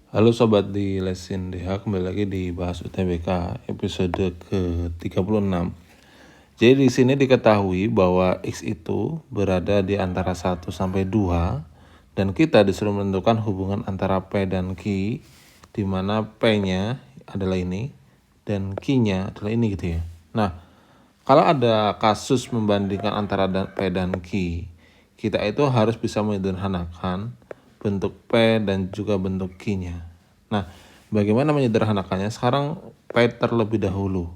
Halo Sobat di Lesin DH, kembali lagi di Bahas UTBK episode ke-36. Jadi di sini diketahui bahwa X itu berada di antara 1 sampai 2 dan kita disuruh menentukan hubungan antara P dan Q, di mana P-nya adalah ini dan Q-nya adalah ini gitu ya. Nah, kalau ada kasus membandingkan antara P dan Q, kita itu harus bisa menyederhanakan bentuk P dan juga bentuk Q-nya. Nah, bagaimana menyederhanakannya? Sekarang P terlebih dahulu.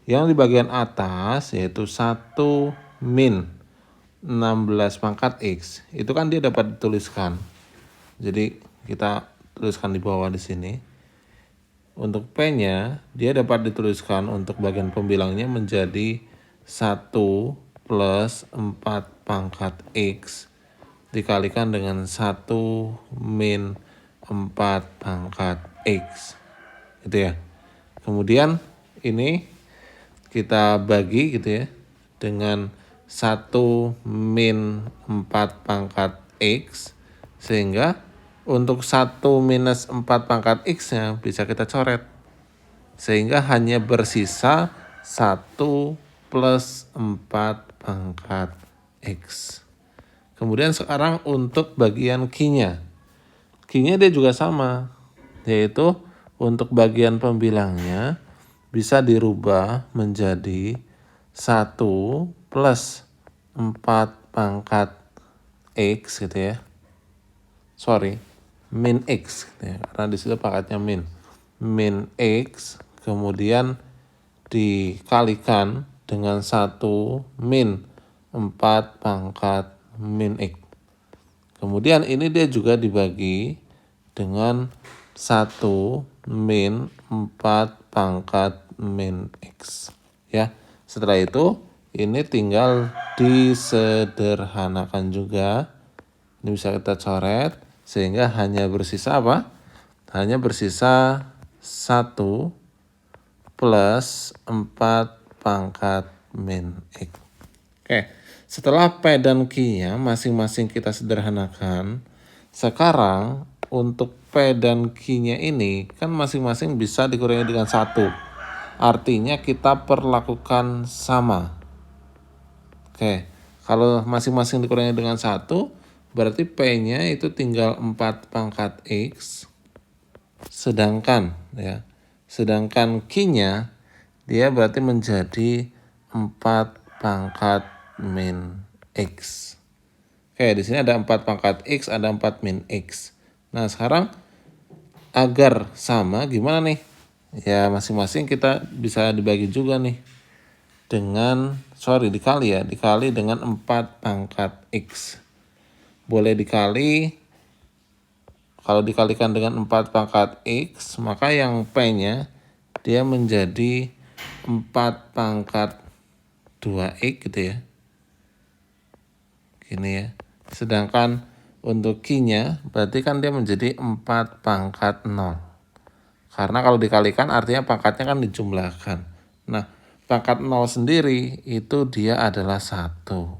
Yang di bagian atas yaitu 1 min 16 pangkat X. Itu kan dia dapat dituliskan. Jadi kita tuliskan di bawah di sini. Untuk P-nya, dia dapat dituliskan untuk bagian pembilangnya menjadi 1 plus 4 pangkat X dikalikan dengan 1 min 4 pangkat X. Gitu ya. Kemudian ini kita bagi gitu ya dengan 1 min 4 pangkat X, sehingga untuk 1 minus 4 pangkat X-nya bisa kita coret. Sehingga hanya bersisa 1 plus 4 pangkat X. Kemudian sekarang untuk bagian Q-nya. Q-nya dia juga sama, yaitu untuk bagian pembilangnya bisa dirubah menjadi 1 plus 4 pangkat X gitu ya. Min X gitu ya, karena di situ pangkatnya min X, kemudian dikalikan dengan 1 min 4 pangkat min X. Kemudian ini dia juga dibagi dengan 1 min 4 pangkat min X. Ya, setelah itu ini tinggal disederhanakan juga. Ini bisa kita coret sehingga hanya bersisa apa? Hanya bersisa 1 plus 4 pangkat min X. Oke, setelah P dan Q-nya masing-masing kita sederhanakan, sekarang untuk P dan Q-nya ini kan masing-masing bisa dikurangi dengan 1. Artinya kita perlakukan sama. Oke, kalau masing-masing dikurangi dengan 1, berarti P-nya itu tinggal 4 pangkat X. Sedangkan Q-nya dia berarti menjadi 4 pangkat min X. Oke, di sini ada 4 pangkat X, ada 4 min X. Nah, sekarang agar sama gimana nih? Ya, masing-masing kita bisa dibagi juga nih. Dikali dengan 4 pangkat X. Boleh dikali, kalau dikalikan dengan 4 pangkat X, maka yang P-nya dia menjadi 4 pangkat 2X gitu ya. Gini ya. Sedangkan untuk Q-nya berarti kan dia menjadi 4 pangkat 0. Karena kalau dikalikan artinya pangkatnya kan dijumlahkan. Nah, pangkat 0 sendiri itu dia adalah 1.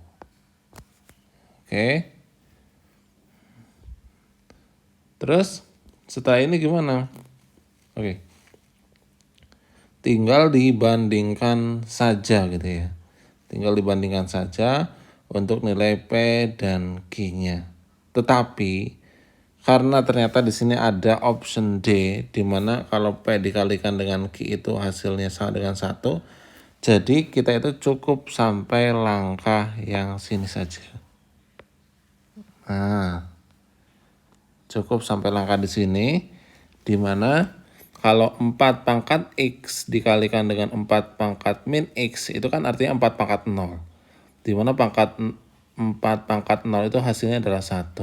Oke. Terus setelah ini gimana? Oke. Tinggal dibandingkan saja gitu ya. Tinggal dibandingkan saja untuk nilai P dan Q-nya. Tetapi karena ternyata di sini ada option D, di mana kalau P dikalikan dengan Q itu hasilnya sama dengan 1. Jadi kita itu cukup sampai langkah yang sini saja. Nah, cukup sampai langkah di sini, di mana kalau 4 pangkat X dikalikan dengan 4 pangkat min X, itu kan artinya 4 pangkat 0. Di mana 4 pangkat 0 itu hasilnya adalah 1.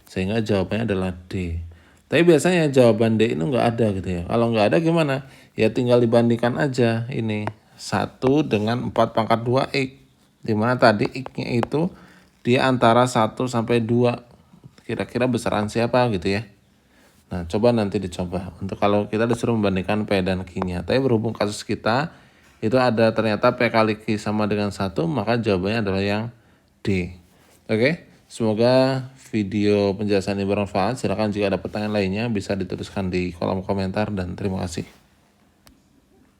Sehingga jawabannya adalah D. Tapi biasanya jawaban D itu nggak ada gitu ya. Kalau nggak ada gimana? Ya tinggal dibandingkan aja ini. 1 dengan 4 pangkat 2X. Di mana tadi X-nya itu dia antara 1 sampai 2. Kira-kira besaran siapa gitu ya. Nah, coba nanti dicoba. Untuk kalau kita disuruh membandingkan P dan Q-nya. Tapi berhubung kasus kita itu ada ternyata P kali Q sama dengan 1, maka jawabannya adalah yang D. Oke, semoga video penjelasan ini bermanfaat. Silakan jika ada pertanyaan lainnya bisa dituliskan di kolom komentar dan terima kasih.